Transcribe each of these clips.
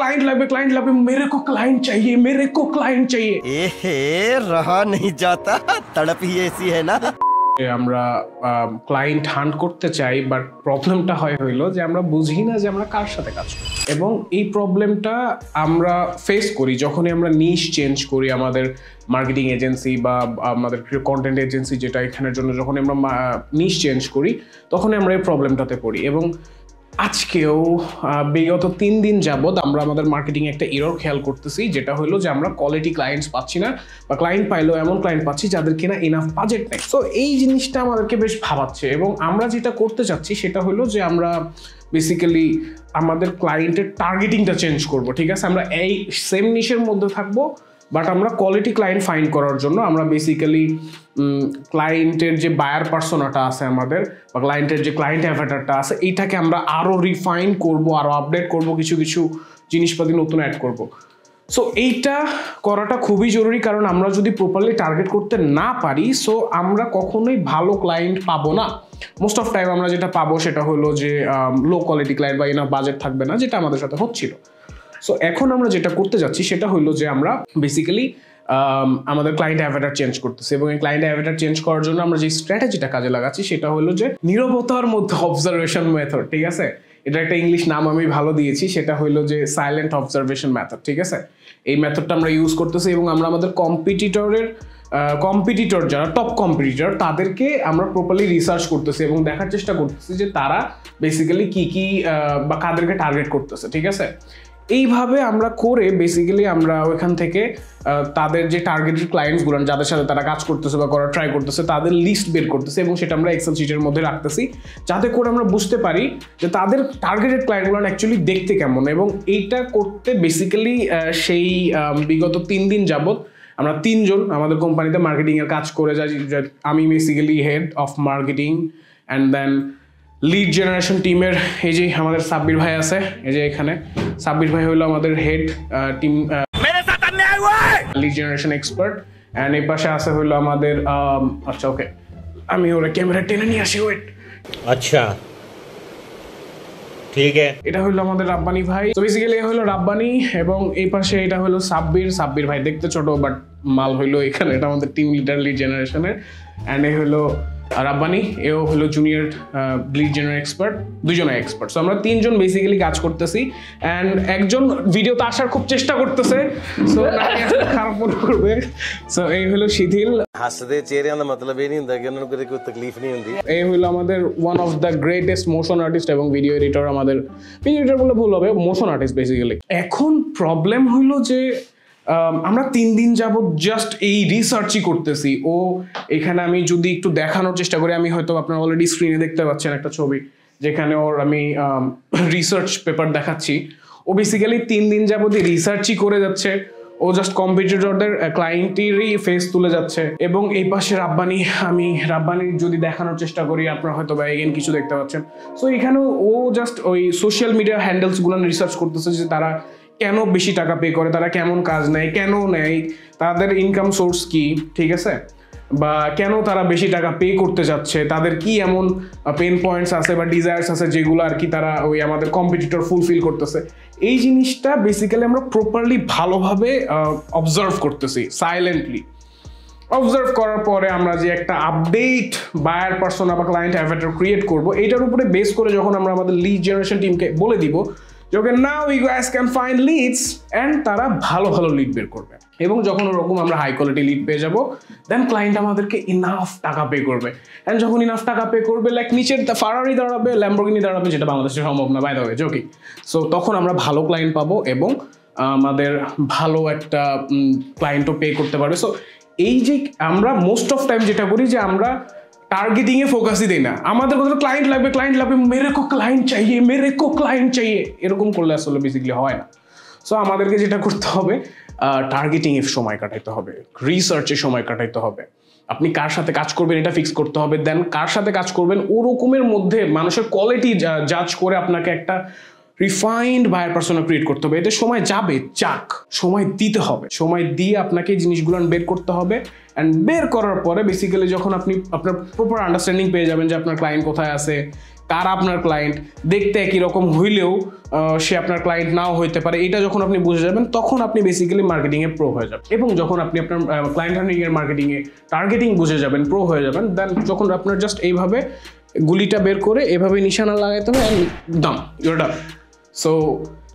Client लगे मेरे को क्लाइंट चाहिए रहा नहीं जाता तड़प ही ऐसी है ना। আমরা ক্লায়েন্ট হান্ট করতে চাই, বাট প্রবলেমটা হইলো যে আমরা বুঝি না যে আমরা কার সাথে কাজ করি, এবং এই প্রবলেমটা আমরা ফেস করি যখনই আমরা নিশ চেঞ্জ করি আমাদের মার্কেটিং এজেন্সি বা আমাদের কন্টেন্ট এজেন্সি যেটা এখানের জন্য, যখন আমরা নিশ চেঞ্জ করি তখনই আমরা এই প্রবলেমটাতে পড়ি। এবং আজকেও বিগত 3 দিন যাবৎ আমরা আমাদের মার্কেটিং একটা এরর খেয়াল করতেছি, যেটা হলো যে আমরা কোয়ালিটি ক্লায়েন্টস পাচ্ছি না, বা ক্লায়েন্ট পাইলেও এমন ক্লায়েন্ট পাচ্ছি যাদের কিনা ইনাফ বাজেট নেই। সো এই জিনিসটা আমাদেরকে বেশ ভাবাচ্ছে, এবং আমরা যেটা করতে চাচ্ছি সেটা হলো যে আমরা বেসিক্যালি আমাদের ক্লায়েন্টের টার্গেটিংটা চেঞ্জ করব। ঠিক আছে, আমরা এই সেম নিশের মধ্যে থাকবো, বাট আমরা কোয়ালিটি ক্লায়েন্ট ফাইন্ড করার জন্য আমরা বেসিক্যালি ক্লায়েন্টের যে বায়ার পার্সোনাটা আছে আমাদের, বা ক্লায়েন্টের যে ক্লায়েন্ট অ্যাভাটারটা আছে, এইটাকে আমরা আরও রিফাইন করব, আরও আপডেট করব, কিছু কিছু জিনিসপাতি নতুন অ্যাড করব। সো এইটা করাটা খুবই জরুরি, কারণ আমরা যদি প্রপারলি টার্গেট করতে না পারি সো আমরা কখনোই ভালো ক্লায়েন্ট পাবো না। মোস্ট অফ টাইম আমরা যেটা পাবো সেটা হলো যে লো কোয়ালিটি ক্লায়েন্ট বা ইনাফ বাজেট থাকবে না, যেটা আমাদের সাথে হচ্ছিল। সো এখন আমরা যেটা করতে যাচ্ছি সেটা হলো যে আমরা বেসিক্যালি আমাদের ক্লায়েন্ট অ্যাভাটার চেঞ্জ করতেছি, এবং এই ক্লায়েন্ট অ্যাভাটার চেঞ্জ করার জন্য আমরা যে স্ট্র্যাটেজিটা কাজে লাগাচ্ছি সেটা হলো যে নীরবতার মধ্যে অবজারভেশন মেথড। ঠিক আছে, এটা একটা ইংলিশ নাম আমি ভালো দিয়েছি, সেটা হলো যে সাইলেন্ট অবজারভেশন মেথড। ঠিক আছে, এই মেথডটা আমরা ইউজ করতেছি, এবং আমরা আমাদের কম্পিটিটর যারা টপ কম্পিটিটর তাদেরকে আমরা প্রপারলি রিসার্চ করতেছি এবং দেখার চেষ্টা করতেছি যে তারা বেসিক্যালি কি বা কাদেরকে টার্গেট করতেছে। ঠিক আছে, এইভাবে আমরা করে বেসিক্যালি আমরা ওইখান থেকে তাদের যে টার্গেটেড ক্লায়েন্টসগুলো যাদের সাথে তারা কাজ করতেছে বা করার ট্রাই করতেছে তাদের লিস্ট বের করতেছে, এবং সেটা আমরা এক্সেল শিটের মধ্যে রাখতেছি, যাতে করে আমরা বুঝতে পারি যে তাদের টার্গেটেড ক্লায়েন্টগুলো অ্যাকচুয়ালি দেখতে কেমন। এবং এইটা করতে বেসিক্যালি সেই বিগত 3 দিন যাবৎ আমরা 3 জন আমাদের কোম্পানিতে মার্কেটিংয়ের কাজ করে যাই। আমি basically head of marketing, and then lead generation টিমের এই যে আমাদের সাব্বির ভাই আছে, এই যে এখানে সাব্বির ভাই হলো আমাদের head team lead generation expert, and এই পাশে আছে হলো আমাদের আচ্ছা ওকে আমি ওরা ক্যামেরা টেনে নিয়ে আসি, ওয়েট, আচ্ছা ঠিক আছে, এটা হলো আমাদের রাব্বানি ভাই। তো বেসিক্যালি হলো রাব্বানি, এবং এই পাশে এটা হলো সাব্বির ভাই দেখতে ছোট বাট মাল হইলো এখানে, এটা আমাদের টিম লিডার লিড জেনারেশনের, অ্যান্ড এই হলো রাব্বানি, এও হলো জুনিয়র লিড জেনারেশন এক্সপার্ট, দুজনে এক্সপার্ট। সো আমরা 3 জন বেসিক্যালি কাজ করতেছি, অ্যান্ড একজন ভিডিওতে আসার খুব চেষ্টা করতেছে, সো খারাপ মনে করবে। সো এই হলো শিথিল, हसदे चेहरे का मतलब ये नहीं होता कि उन्हें कोई तकलीफ नहीं होती। এই হলো আমাদের one of the greatest motion artist এবং ভিডিও এডিটর, আমাদের ভিডিও এডিটর বলে ভুল হবে, মোশন আর্টিস্ট বেসিক্যালি। এখন প্রবলেম হইলো যে আমরা 3 দিন যাবত জাস্ট এই রিসার্চই করতেছি। ও এখানে আমি যদি একটু দেখানোর চেষ্টা করি, আমি হয়তো আপনারা অলরেডি স্ক্রিনে দেখতে পাচ্ছেন একটা ছবি যেখানে ওর আমি রিসার্চ পেপার দেখাচ্ছি। ও বেসিক্যালি 3 দিন যাবত রিসার্চই করে যাচ্ছে, ও জাস্ট কম্পিটিটরদের ক্লায়েন্টেরই ফেস তুলে যাচ্ছে। এবং এই পাশে আমি রাব্বানির যদি দেখানোর চেষ্টা করি, আপনারা হয়তো বা এগেন কিছু দেখতে পাচ্ছেন। সো এখানেও ও জাস্ট ওই সোশ্যাল মিডিয়া হ্যান্ডেলসগুলো রিসার্চ করতেছে যে তারা কেন বেশি টাকা পে করে, তারা কেমন কাজ নেয়, কেন নেয়, তাদের ইনকাম সোর্স কি, ঠিক আছে, বা কেন তারা বেশি টাকা পে করতে যাচ্ছে, তাদের কি এমন পেন পয়েন্টস আছে বা ডিজায়ার্স আছে যেগুলো আর কি তারা ওই আমাদের কম্পিটিটর ফুলফিল করতেছে। এই জিনিসটা বেসিক্যালি আমরা প্রপারলি ভালোভাবে অবজার্ভ করতেছি, সাইলেন্টলি অবজার্ভ করার পরে আমরা যে একটা আপডেট বায়ার পার্সোনা বা ক্লায়েন্ট অ্যাভাটার ক্রিয়েট করব, এইটার উপরে বেস করে যখন আমরা আমাদের লিড জেনারেশন টিমকে বলে দিব যে okay now you guys can find leads, and তারা ভালো ভালো লিড বের করবে। এবং যখন ওরকম আমরা হাই কোয়ালিটি লিড পেয়ে যাবো, দেন ক্লায়েন্ট আমাদেরকে ইনাফ টাকা পে করবে, অ্যান্ড যখন ইনাফ টাকা পে করবে লাইক নিচের ফারারি দাঁড়াবে, ল্যাম্বরগিনি দাঁড়াবে, যেটা বাংলাদেশে সম্ভব না by the way joking. So তখন আমরা ভালো ক্লায়েন্ট পাবো এবং আমাদের ভালো একটা ক্লায়েন্টও পে করতে পারবে। সো এই যে আমরা মোস্ট অফ টাইম যেটা করি যে আমরা টার্গেটিং এ ফোকাসই দেই না, আমাদের কথা ক্লায়েন্ট লাগবে মেরে কো ক্লায়েন্ট চাইয়ে, এরকম করলে আসলে বেসিক্যালি হয় না। সো আমাদেরকে যেটা করতে হবে টার্গেটিং এর সময় কাটাইতে হবে, রিসার্চে সময় কাটাইতে হবে, আপনি কার সাথে কাজ করবেন এটা ফিক্স করতে হবে, দেন কার সাথে কাজ করবেন ওরকমের মধ্যে মানুষের কোয়ালিটি জাজ করে আপনাকে একটা রিফাইন্ড বায়ার পার্সোনা ক্রিয়েট করতে হবে। এতে সময় যাবে, যাক, সময় দিতে হবে, সময় দিয়ে আপনাকে এই জিনিসগুলো বের করতে হবে। অ্যান্ড বের করার পরে বেসিক্যালি যখন আপনি আপনার প্রপার আন্ডারস্ট্যান্ডিং পেয়ে যাবেন যে আপনার ক্লায়েন্ট কোথায় আছে, কারা আপনার ক্লায়েন্ট, দেখতে একই রকম হইলেও সে আপনার ক্লায়েন্ট নাও হইতে পারে, এটা যখন আপনি বুঝে যাবেন তখন আপনি বেসিক্যালি মার্কেটিংয়ে প্রো হয়ে যাবেন। এবং যখন আপনি আপনার ক্লায়েন্ট হান্টিংয়ের মার্কেটিংয়ে টার্গেটিং বুঝে যাবেন, প্রো হয়ে যাবেন, দেন যখন আপনার জাস্ট এইভাবে গুলিটা বের করে এভাবে নিশানা লাগাইতে হবে and done, your done. So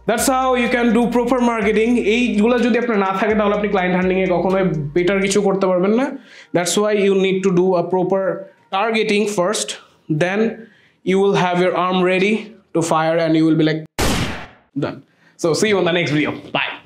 that's how you can do proper marketing. এইগুলো যদি আপনার না থাকে তাহলে আপনি ক্লায়েন্ট হান্টিংয়ে কখনোই বেটার কিছু করতে পারবেন না। That's why you need to do a proper targeting first, then you will have your arm ready to fire and you will be like done. So see you on the next video. Bye.